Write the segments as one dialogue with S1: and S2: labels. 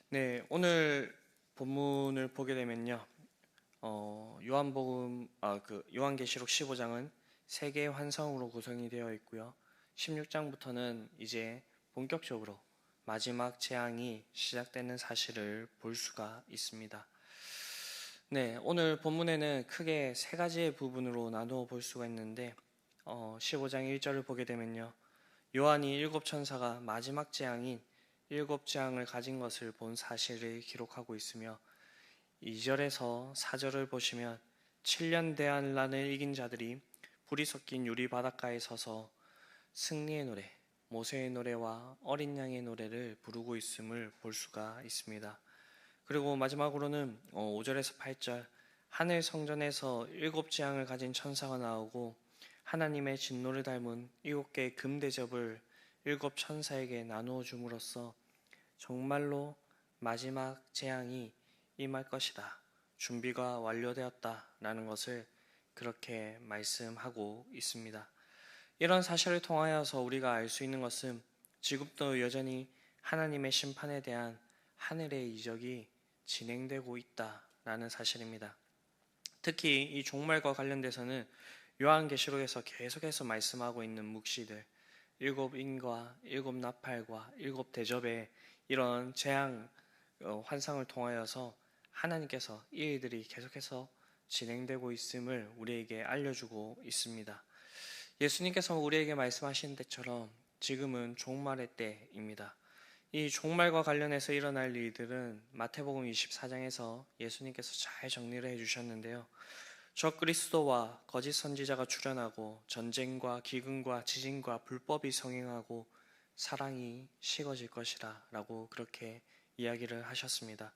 S1: 네, 오늘 본문을 보게 되면요. 요한계시록 15장은 세 개의 환상으로 구성이 되어 있고요. 16장부터는 이제 본격적으로 마지막 재앙이 시작되는 사실을 볼 수가 있습니다. 네, 오늘 본문에는 크게 세 가지의 부분으로 나누어 볼 수가 있는데 15장 1절을 보게 되면요. 요한이 일곱 천사가 마지막 재앙인 일곱 재앙을 가진 것을 본 사실을 기록하고 있으며 2절에서 4절을 보시면 7년 대환란을 이긴 자들이 불이 섞인 유리 바닷가에 서서 승리의 노래, 모세의 노래와 어린 양의 노래를 부르고 있음을 볼 수가 있습니다. 그리고 마지막으로는 5절에서 8절 하늘 성전에서 일곱 재앙을 가진 천사가 나오고 하나님의 진노를 닮은 일곱 개의 금 대접을 일곱 천사에게 나누어 줌으로써 정말로 마지막 재앙이 임할 것이다. 준비가 완료되었다라는 것을 그렇게 말씀하고 있습니다. 이런 사실을 통하여서 우리가 알 수 있는 것은 지금도 여전히 하나님의 심판에 대한 하늘의 이적이 진행되고 있다라는 사실입니다. 특히 이 종말과 관련돼서는 요한계시록에서 계속해서 말씀하고 있는 묵시들, 일곱 인과 일곱 나팔과 일곱 대접의 이런 재앙 환상을 통하여서 하나님께서 이 일들이 계속해서 진행되고 있음을 우리에게 알려주고 있습니다. 예수님께서 우리에게 말씀하신 때처럼 지금은 종말의 때입니다. 이 종말과 관련해서 일어날 일들은 마태복음 24장에서 예수님께서 잘 정리를 해주셨는데요. 적 그리스도와 거짓 선지자가 출현하고 전쟁과 기근과 지진과 불법이 성행하고 사랑이 식어질 것이라 라고 그렇게 이야기를 하셨습니다.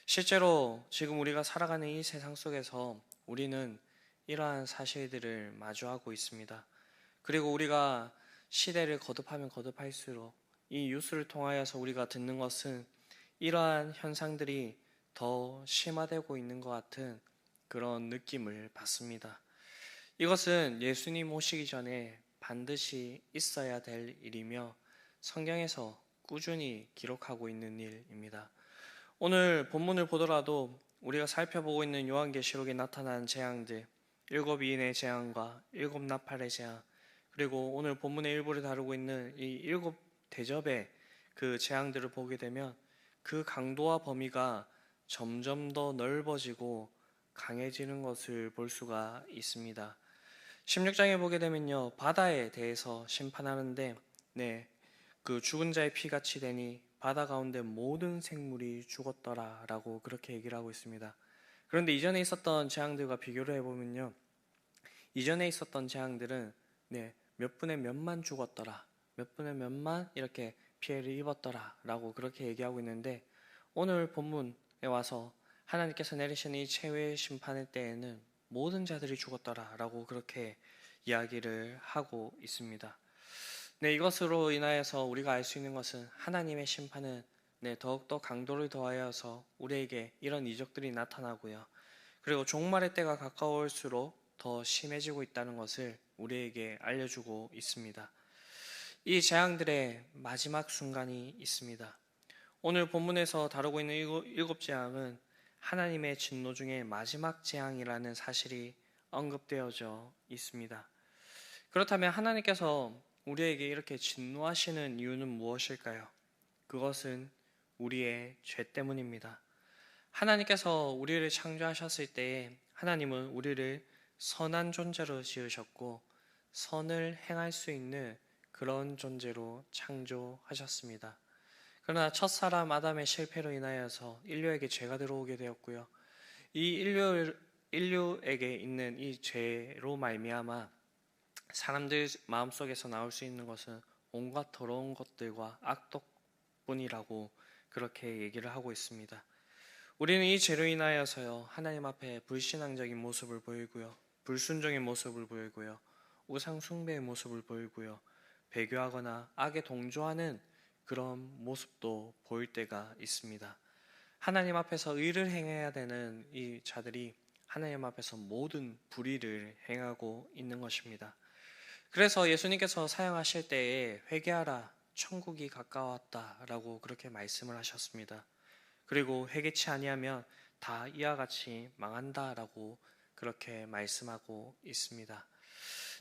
S1: 실제로 지금 우리가 살아가는 이 세상 속에서 우리는 이러한 사실들을 마주하고 있습니다. 그리고 우리가 시대를 거듭하면 거듭할수록 이 뉴스를 통하여서 우리가 듣는 것은 이러한 현상들이 더 심화되고 있는 것 같은 그런 느낌을 받습니다. 이것은 예수님 오시기 전에 반드시 있어야 될 일이며 성경에서 꾸준히 기록하고 있는 일입니다. 오늘 본문을 보더라도 우리가 살펴보고 있는 요한계시록에 나타난 재앙들, 일곱 위인의 재앙과 일곱 나팔의 재앙, 그리고 오늘 본문의 일부를 다루고 있는 이 일곱 대접의 그 재앙들을 보게 되면 그 강도와 범위가 점점 더 넓어지고 강해지는 것을 볼 수가 있습니다. 16장에 보게 되면요, 바다에 대해서 심판하는데, 그 죽은 자의 피같이 되니 바다 가운데 모든 생물이 죽었더라 라고 그렇게 얘기를 하고 있습니다. 그런데 이전에 있었던 재앙들과 비교를 해보면요, 이전에 있었던 재앙들은 몇 분의 몇만 죽었더라, 몇 분의 몇만 이렇게 피해를 입었더라 라고 그렇게 얘기하고 있는데, 오늘 본문에 와서 하나님께서 내리시는 이 최후의 심판의 때에는 모든 자들이 죽었더라 라고 그렇게 이야기를 하고 있습니다. 이것으로 인하여서 우리가 알 수 있는 것은 하나님의 심판은 더욱더 강도를 더하여서 우리에게 이런 이적들이 나타나고요. 그리고 종말의 때가 가까울수록 더 심해지고 있다는 것을 우리에게 알려주고 있습니다. 이 재앙들의 마지막 순간이 있습니다. 오늘 본문에서 다루고 있는 일곱 재앙은 하나님의 진노 중에 마지막 재앙이라는 사실이 언급되어져 있습니다. 그렇다면 하나님께서 우리에게 이렇게 진노하시는 이유는 무엇일까요? 그것은 우리의 죄 때문입니다. 하나님께서 우리를 창조하셨을 때에 하나님은 우리를 선한 존재로 지으셨고 선을 행할 수 있는 그런 존재로 창조하셨습니다. 그러나 첫사람 아담의 실패로 인하여서 인류에게 죄가 들어오게 되었고요. 이 인류에게 있는 이 죄로 말미암아 사람들 마음속에서 나올 수 있는 것은 온갖 더러운 것들과 악독뿐이라고 그렇게 얘기를 하고 있습니다. 우리는 이 죄로 인하여서요, 하나님 앞에 불신앙적인 모습을 보이고요, 불순종의 모습을 보이고요, 우상 숭배의 모습을 보이고요, 배교하거나 악에 동조하는 그런 모습도 보일 때가 있습니다. 하나님 앞에서 의를 행해야 되는 이 자들이 하나님 앞에서 모든 불의를 행하고 있는 것입니다. 그래서 예수님께서 사역하실 때에 회개하라, 천국이 가까웠다 라고 그렇게 말씀을 하셨습니다. 그리고 회개치 아니하면 다 이와 같이 망한다라고 그렇게 말씀하고 있습니다.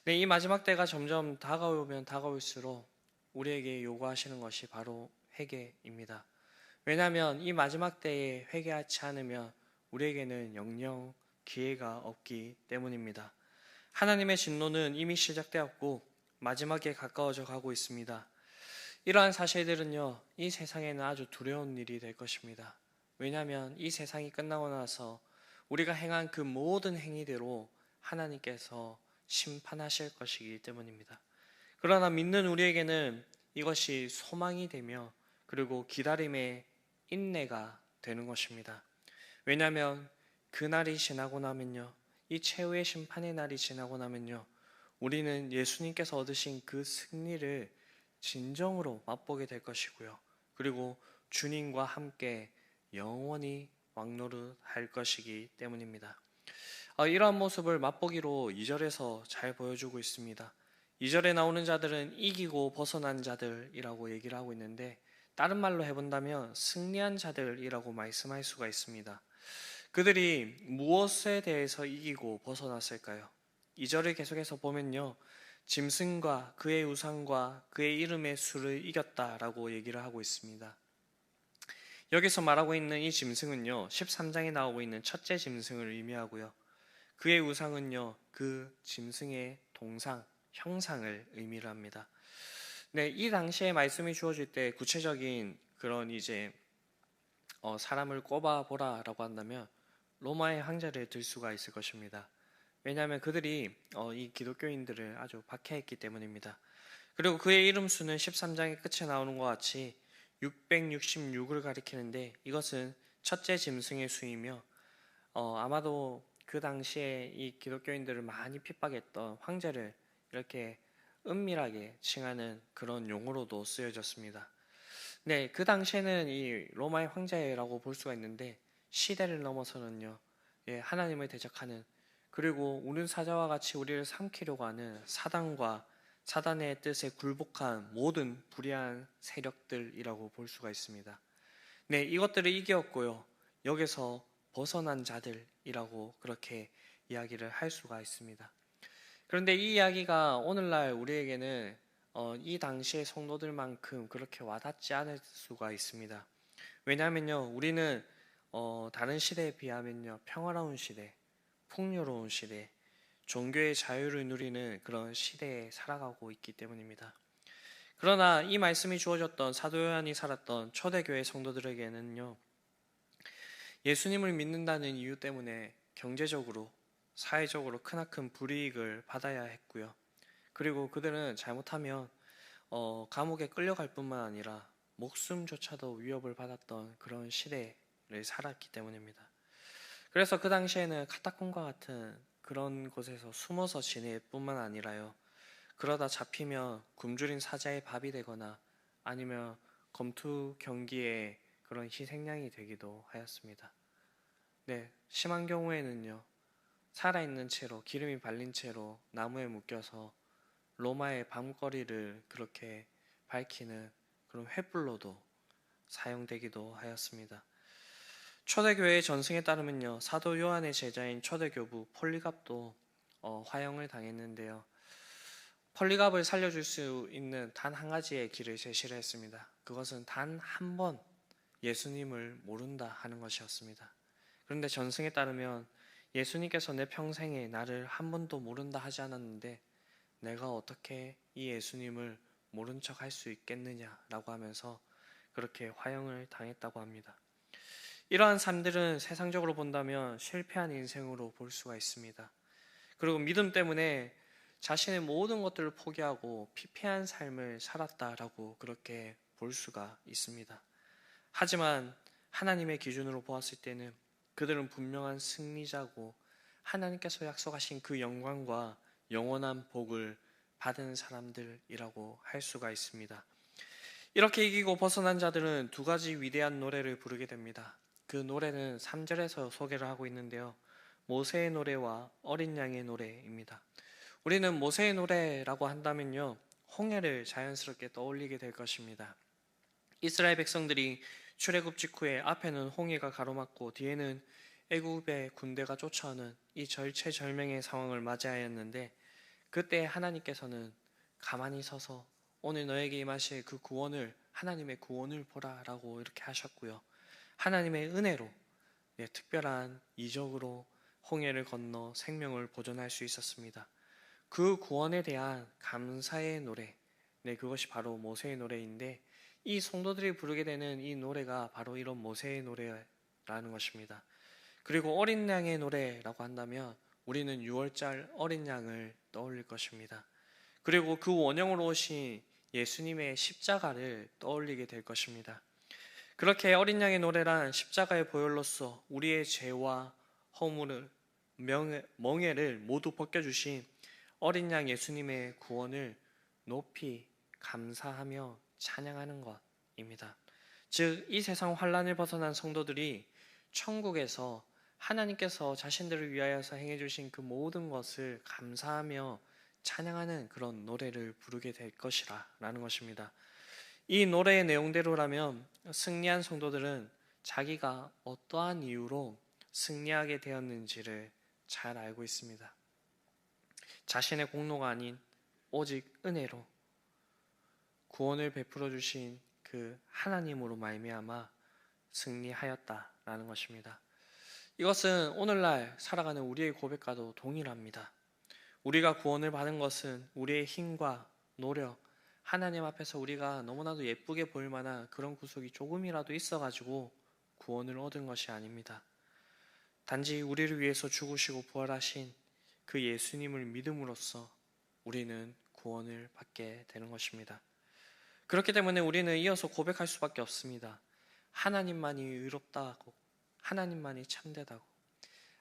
S1: 네, 이 마지막 때가 점점 다가오면 다가올수록 우리에게 요구하시는 것이 바로 회개입니다. 왜냐하면 이 마지막 때에 회개하지 않으면 우리에게는 영영 기회가 없기 때문입니다. 하나님의 진노는 이미 시작되었고 마지막에 가까워져 가고 있습니다. 이러한 사실들은요, 이 세상에는 아주 두려운 일이 될 것입니다. 왜냐하면 이 세상이 끝나고 나서 우리가 행한 그 모든 행위대로 하나님께서 심판하실 것이기 때문입니다. 그러나 믿는 우리에게는 이것이 소망이 되며 그리고 기다림의 인내가 되는 것입니다. 왜냐하면 그날이 지나고 나면요, 이 최후의 심판의 날이 지나고 나면요, 우리는 예수님께서 얻으신 그 승리를 진정으로 맛보게 될 것이고요. 그리고 주님과 함께 영원히 왕노릇할 것이기 때문입니다. 이러한 모습을 맛보기로 2절에서 잘 보여주고 있습니다. 2절에 나오는 자들은 이기고 벗어난 자들이라고 얘기를 하고 있는데 다른 말로 해본다면 승리한 자들이라고 말씀할 수가 있습니다. 그들이 무엇에 대해서 이기고 벗어났을까요? 2절을 계속해서 보면요, 짐승과 그의 우상과 그의 이름의 수를 이겼다라고 얘기를 하고 있습니다. 여기서 말하고 있는 이 짐승은요, 13장에 나오고 있는 첫째 짐승을 의미하고요, 그의 우상은요, 그 짐승의 동상, 형상을 의미를 합니다. 네, 이 당시에 말씀이 주어질 때 구체적인 그런 이제 사람을 꼽아보라라고 한다면 로마의 황제를 들 수가 있을 것입니다. 왜냐하면 그들이 이 기독교인들을 아주 박해했기 때문입니다. 그리고 그의 이름 수는 13장의 끝에 나오는 것 같이 666을 가리키는데 이것은 첫째 짐승의 수이며 아마도 그 당시에 이 기독교인들을 많이 핍박했던 황제를 이렇게 은밀하게 칭하는 그런 용어로도 쓰여졌습니다. 네, 그 당시에는 이 로마의 황제라고 볼 수가 있는데 시대를 넘어서는요, 예, 하나님을 대적하는 그리고 우는 사자와 같이 우리를 삼키려고 하는 사단과 사단의 뜻에 굴복한 모든 불의한 세력들이라고 볼 수가 있습니다. 네, 이것들을 이겼고요. 여기서 벗어난 자들이라고 그렇게 이야기를 할 수가 있습니다. 그런데 이 이야기가 오늘날 우리에게는 이 당시의 성도들만큼 그렇게 와닿지 않을 수가 있습니다. 왜냐하면요, 우리는 다른 시대에 비하면요, 평화로운 시대, 풍요로운 시대, 종교의 자유를 누리는 그런 시대에 살아가고 있기 때문입니다. 그러나 이 말씀이 주어졌던 사도 요한이 살았던 초대교회 성도들에게는요, 예수님을 믿는다는 이유 때문에 경제적으로, 사회적으로 크나큰 불이익을 받아야 했고요. 그리고 그들은 잘못하면 감옥에 끌려갈 뿐만 아니라 목숨조차도 위협을 받았던 그런 시대를 살았기 때문입니다. 그래서 그 당시에는 카타콤과 같은 그런 곳에서 숨어서 지낼 뿐만 아니라요, 그러다 잡히면 굶주린 사자의 밥이 되거나 아니면 검투 경기에 그런 희생양이 되기도 하였습니다. 네, 심한 경우에는요, 살아있는 채로 기름이 발린 채로 나무에 묶여서 로마의 밤거리를 그렇게 밝히는 그런 횃불로도 사용되기도 하였습니다. 초대교회의 전승에 따르면요, 사도 요한의 제자인 초대교부 폴리갑도 화형을 당했는데요, 폴리갑을 살려줄 수 있는 단 한 가지의 길을 제시를 했습니다. 그것은 단 한 번 예수님을 모른다 하는 것이었습니다. 그런데 전승에 따르면 예수님께서 내 평생에 나를 한 번도 모른다 하지 않았는데 내가 어떻게 이 예수님을 모른 척 할 수 있겠느냐라고 하면서 그렇게 화형을 당했다고 합니다. 이러한 삶들은 세상적으로 본다면 실패한 인생으로 볼 수가 있습니다. 그리고 믿음 때문에 자신의 모든 것들을 포기하고 피폐한 삶을 살았다라고 그렇게 볼 수가 있습니다. 하지만 하나님의 기준으로 보았을 때는 그들은 분명한 승리자고 하나님께서 약속하신 그 영광과 영원한 복을 받은 사람들이라고 할 수가 있습니다. 이렇게 이기고 벗어난 자들은 두 가지 위대한 노래를 부르게 됩니다. 그 노래는 3절에서 소개를 하고 있는데요, 모세의 노래와 어린 양의 노래입니다. 우리는 모세의 노래라고 한다면요, 홍해를 자연스럽게 떠올리게 될 것입니다. 이스라엘 백성들이 출애굽 직후에 앞에는 홍해가 가로막고 뒤에는 애굽의 군대가 쫓아오는 이 절체절명의 상황을 맞이하였는데, 그때 하나님께서는 가만히 서서 오늘 너에게 임하실 그 구원을, 하나님의 구원을 보라라고 이렇게 하셨고요. 하나님의 은혜로 특별한 이적으로 홍해를 건너 생명을 보존할 수 있었습니다. 그 구원에 대한 감사의 노래, 그것이 바로 모세의 노래인데, 이 성도들이 부르게 되는 이 노래가 바로 이런 모세의 노래라는 것입니다. 그리고 어린 양의 노래라고 한다면 우리는 6월절 어린 양을 떠올릴 것입니다. 그리고 그 원형으로 오신 예수님의 십자가를 떠올리게 될 것입니다. 그렇게 어린 양의 노래란 십자가의 보혈로서 우리의 죄와 허물을, 멍에를 모두 벗겨주신 어린 양 예수님의 구원을 높이 감사하며 찬양하는 것입니다. 즉, 이 세상 환란을 벗어난 성도들이 천국에서 하나님께서 자신들을 위하여서 행해주신 그 모든 것을 감사하며 찬양하는 그런 노래를 부르게 될 것이라 라는 것입니다. 이 노래의 내용대로라면 승리한 성도들은 자기가 어떠한 이유로 승리하게 되었는지를 잘 알고 있습니다. 자신의 공로가 아닌 오직 은혜로 구원을 베풀어 주신 그 하나님으로 말미암아 승리하였다라는 것입니다. 이것은 오늘날 살아가는 우리의 고백과도 동일합니다. 우리가 구원을 받은 것은 우리의 힘과 노력, 하나님 앞에서 우리가 너무나도 예쁘게 보일 만한 그런 구속이 조금이라도 있어가지고 구원을 얻은 것이 아닙니다. 단지 우리를 위해서 죽으시고 부활하신 그 예수님을 믿음으로써 우리는 구원을 받게 되는 것입니다. 그렇기 때문에 우리는 이어서 고백할 수밖에 없습니다. 하나님만이 의롭다고, 하나님만이 참되다고,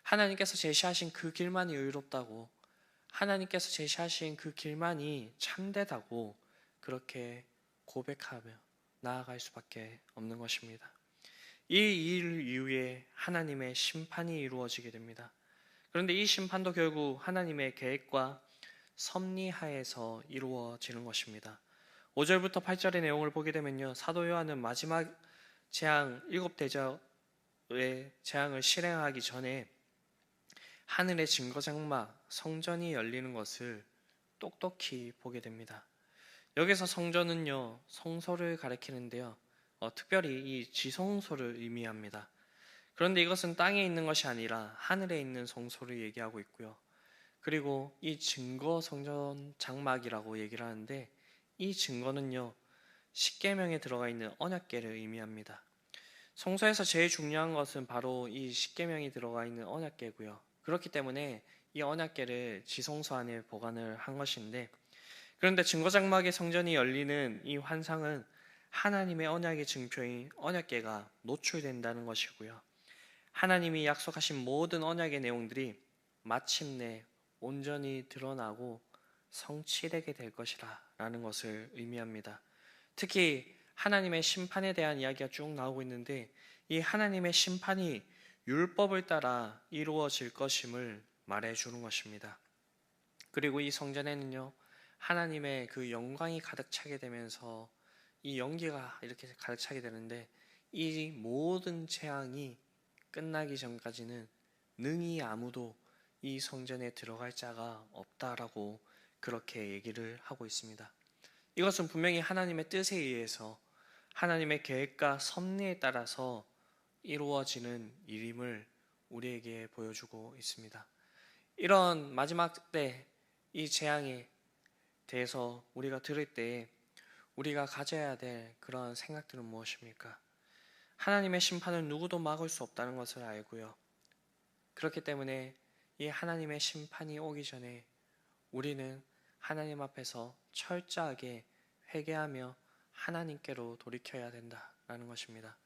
S1: 하나님께서 제시하신 그 길만이 의롭다고, 하나님께서 제시하신 그 길만이 참되다고 그렇게 고백하며 나아갈 수밖에 없는 것입니다. 이 일 이후에 하나님의 심판이 이루어지게 됩니다. 그런데 이 심판도 결국 하나님의 계획과 섭리하에서 이루어지는 것입니다. 5절부터 8절의 내용을 보게 되면요, 사도 요한은 마지막 재앙 7대접의 재앙을 실행하기 전에 하늘의 증거장막 성전이 열리는 것을 똑똑히 보게 됩니다. 여기서 성전은요, 성소를 가리키는데요, 특별히 이 지성소를 의미합니다. 그런데 이것은 땅에 있는 것이 아니라 하늘에 있는 성소를 얘기하고 있고요. 그리고 이 증거 성전 장막이라고 얘기를 하는데, 이 증거는요, 십계명에 들어가 있는 언약궤를 의미합니다. 성소에서 제일 중요한 것은 바로 이 십계명이 들어가 있는 언약궤고요. 그렇기 때문에 이 언약궤를 지성소 안에 보관을 한 것인데, 그런데 증거장막의 성전이 열리는 이 환상은 하나님의 언약의 증표인 언약궤가 노출된다는 것이고요. 하나님이 약속하신 모든 언약의 내용들이 마침내 온전히 드러나고 성취되게 될 것이라 라는 것을 의미합니다. 특히 하나님의 심판에 대한 이야기가 쭉 나오고 있는데, 이 하나님의 심판이 율법을 따라 이루어질 것임을 말해주는 것입니다. 그리고 이 성전에는요, 하나님의 그 영광이 가득 차게 되면서 이 연기가 이렇게 가득 차게 되는데, 이 모든 재앙이 끝나기 전까지는 능히 아무도 이 성전에 들어갈 자가 없다라고 그렇게 얘기를 하고 있습니다. 이것은 분명히 하나님의 뜻에 의해서 하나님의 계획과 섭리에 따라서 이루어지는 일임을 우리에게 보여주고 있습니다. 이런 마지막 때 이 재앙에 대해서 우리가 들을 때 우리가 가져야 될 그런 생각들은 무엇입니까? 하나님의 심판은 누구도 막을 수 없다는 것을 알고요. 그렇기 때문에 이 하나님의 심판이 오기 전에 우리는 하나님 앞에서 철저하게 회개하며 하나님께로 돌이켜야 된다라는 것입니다.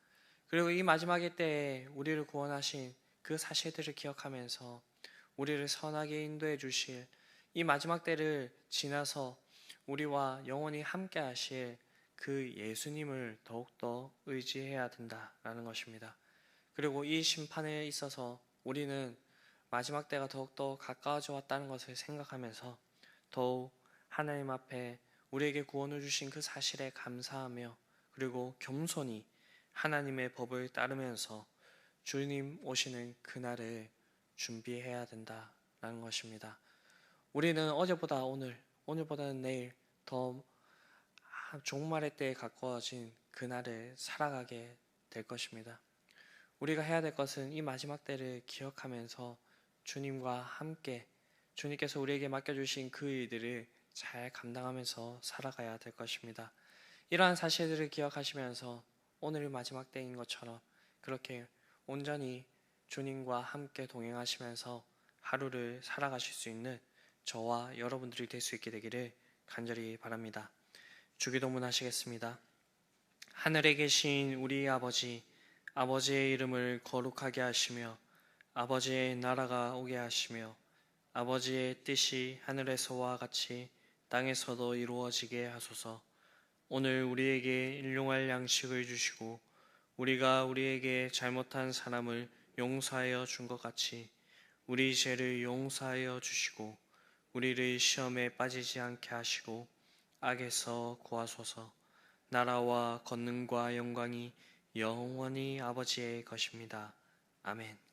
S1: 그리고 이 마지막의 때에 우리를 구원하신 그 사실들을 기억하면서 우리를 선하게 인도해 주실 이 마지막 때를 지나서 우리와 영원히 함께 하실 그 예수님을 더욱더 의지해야 된다라는 것입니다. 그리고 이 심판에 있어서 우리는 마지막 때가 더욱더 가까워져 왔다는 것을 생각하면서 더욱 하나님 앞에 우리에게 구원을 주신 그 사실에 감사하며, 그리고 겸손히 하나님의 법을 따르면서 주님 오시는 그날을 준비해야 된다라는 것입니다. 우리는 어제보다 오늘, 오늘보다는 내일 더 종말의 때에 가까워진 그날을 살아가게 될 것입니다. 우리가 해야 될 것은 이 마지막 때를 기억하면서 주님과 함께 주님께서 우리에게 맡겨주신 그 일들을 잘 감당하면서 살아가야 될 것입니다. 이러한 사실들을 기억하시면서 오늘이 마지막 때인 것처럼 그렇게 온전히 주님과 함께 동행하시면서 하루를 살아가실 수 있는 저와 여러분들이 될 수 있게 되기를 간절히 바랍니다. 주기도문 하시겠습니다. 하늘에 계신 우리 아버지, 아버지의 이름을 거룩하게 하시며 아버지의 나라가 오게 하시며 아버지의 뜻이 하늘에서와 같이 땅에서도 이루어지게 하소서. 오늘 우리에게 일용할 양식을 주시고 우리가 우리에게 잘못한 사람을 용서하여 준 것 같이 우리 죄를 용서하여 주시고 우리를 시험에 빠지지 않게 하시고 악에서 구하소서. 나라와 권능과 영광이 영원히 아버지의 것입니다. 아멘.